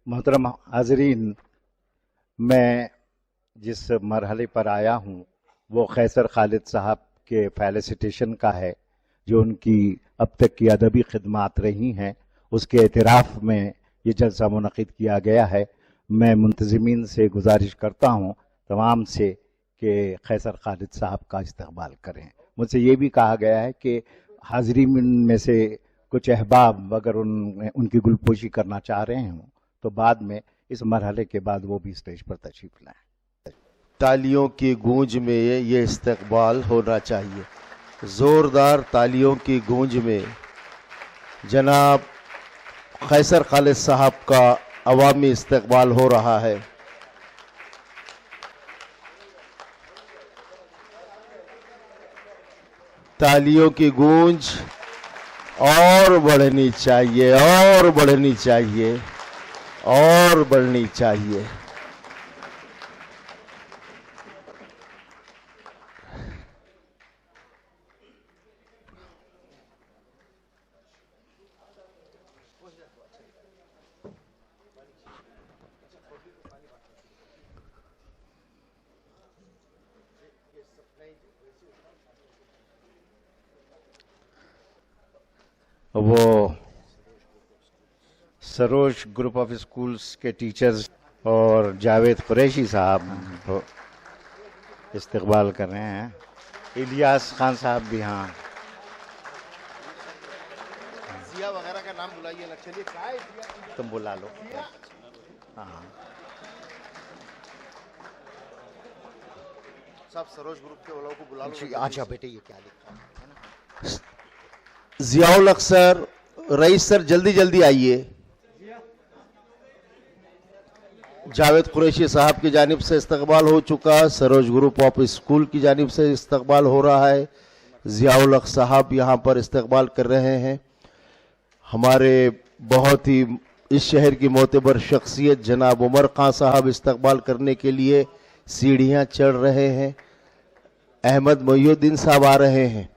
محترم حاضرین، میں جس مرحلے پر آیا ہوں وہ قیصر خالد صاحب کے فیلسٹیشن کا ہے، جو ان کی اب تک کی ادبی خدمات رہی ہیں، اس کے اعتراف میں یہ جلسہ منعقد کیا گیا ہے۔ میں منتظمین سے گزارش کرتا ہوں تمام سے کہ قیصر خالد صاحب کا استقبال کریں۔ مجھ سے یہ بھی کہا گیا ہے کہ حاضرین میں سے کچھ احباب اگر ان کی گلپوشی کرنا چاہ رہے ہوں تو بعد میں اس مرحلے کے بعد وہ بھی اسٹیج پر تشریف لائیں۔ تالیوں کی گونج میں یہ استقبال ہونا چاہیے، زوردار تالیوں کی گونج میں جناب قیصر خالد صاحب کا عوامی استقبال ہو رہا ہے۔ تالیوں کی گونج اور بڑھنی چاہیے، اور بڑھنی چاہیے، اور بڑھنی چاہیے۔ وہ سروج گروپ آف اسکولز کے ٹیچرز اور جاوید قریشی صاحب استقبال کر رہے ہیں۔ الیاس خان صاحب بھی ہاں۔ ضیاء وغیرہ کا نام بلائیے نا، چلیے تم بلا لو۔ ہاں صاحب سروج گروپ کے والوں کو بلا لو۔ اچھا بیٹے یہ کیا لکھا ہے نا؟ ضیاء الحق سر، رئیس سر جلدی جلدی آئیے۔ جاوید قریشی صاحب کی جانب سے استقبال ہو چکا، سروج گروپ آف اسکول کی جانب سے استقبال ہو رہا ہے۔ ضیاء الحق صاحب یہاں پر استقبال کر رہے ہیں۔ ہمارے بہت ہی اس شہر کی معتبر شخصیت جناب عمر خان صاحب استقبال کرنے کے لیے سیڑھیاں چڑھ رہے ہیں۔ احمد محی الدین صاحب آ رہے ہیں۔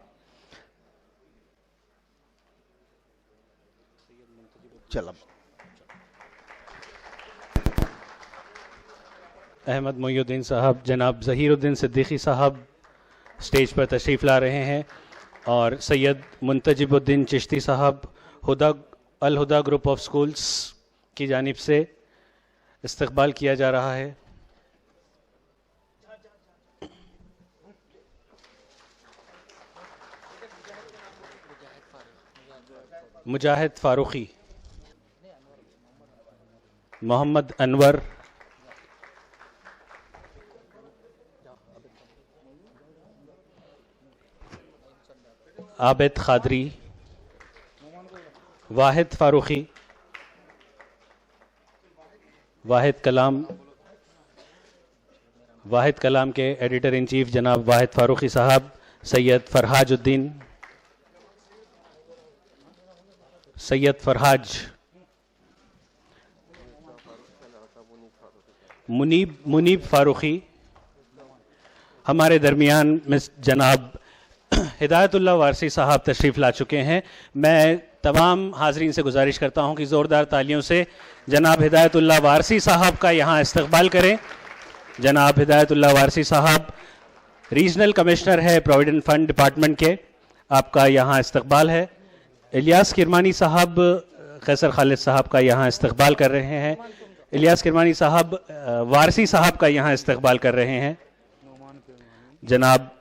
چلو احمد محی الدین صاحب، جناب ظہیر الدین صدیقی صاحب سٹیج پر تشریف لا رہے ہیں، اور سید منتجب الدین چشتی صاحب الہدا گروپ آف سکولز کی جانب سے استقبال کیا جا رہا ہے۔ مجاہد فاروقی، محمد انور، عابد قادری، واحد فاروقی، واحد کلام کے ایڈیٹر ان چیف جناب واحد فاروقی صاحب، سید فرحاج، منیب فاروقی، ہمارے درمیان جناب ہدایت اللہ وارسی صاحب تشریف لا چکے ہیں۔ میں تمام حاضرین سے گزارش کرتا ہوں کہ زوردار تالیوں سے جناب ہدایت اللہ وارسی صاحب کا یہاں استقبال کریں۔ جناب ہدایت اللہ وارسی صاحب ریجنل کمشنر ہے پروویڈنٹ فنڈ ڈپارٹمنٹ کے، آپ کا یہاں استقبال ہے۔ الیاس کرمانی صاحب قیصر خالد صاحب کا یہاں استقبال کر رہے ہیں۔ الیاس کرمانی صاحب وارسی صاحب کا یہاں استقبال کر رہے ہیں۔ جناب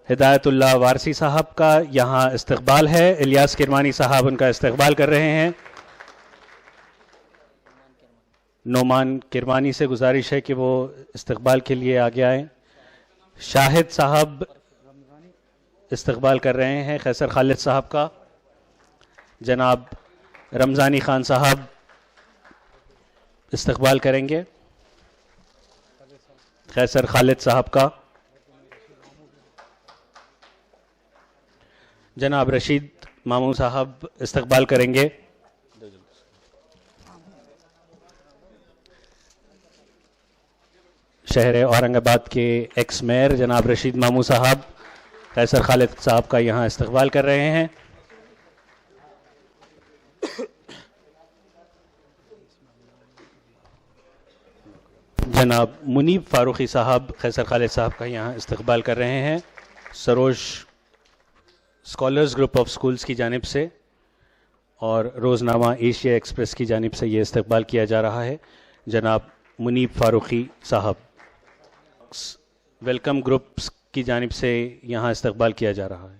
ہدایت اللہ وارسی صاحب کا یہاں استقبال ہے، الیاس کرمانی صاحب ان کا استقبال کر رہے ہیں۔ نعمان کرمانی سے گزارش ہے کہ وہ استقبال کے لیے آگے آئیں۔ شاہد صاحب استقبال کر رہے ہیں قیصر خالد صاحب کا۔ جناب رمضانی خان صاحب استقبال کریں گے قیصر خالد صاحب کا۔ جناب رشید ماموں صاحب استقبال کریں گے۔ شہر اورنگ آباد کے ایکس میئر جناب رشید ماموں صاحب قیصر خالد صاحب کا یہاں استقبال کر رہے ہیں۔ جناب منیب فاروقی صاحب خیسر خالد صاحب کا یہاں استقبال کر رہے ہیں سروج اسکالرز گروپ آف اسکولز کی جانب سے، اور روزنامہ ایشیا ایکسپریس کی جانب سے یہ استقبال کیا جا رہا ہے۔ جناب منیب فاروقی صاحب ویلکم گروپس کی جانب سے یہاں استقبال کیا جا رہا ہے۔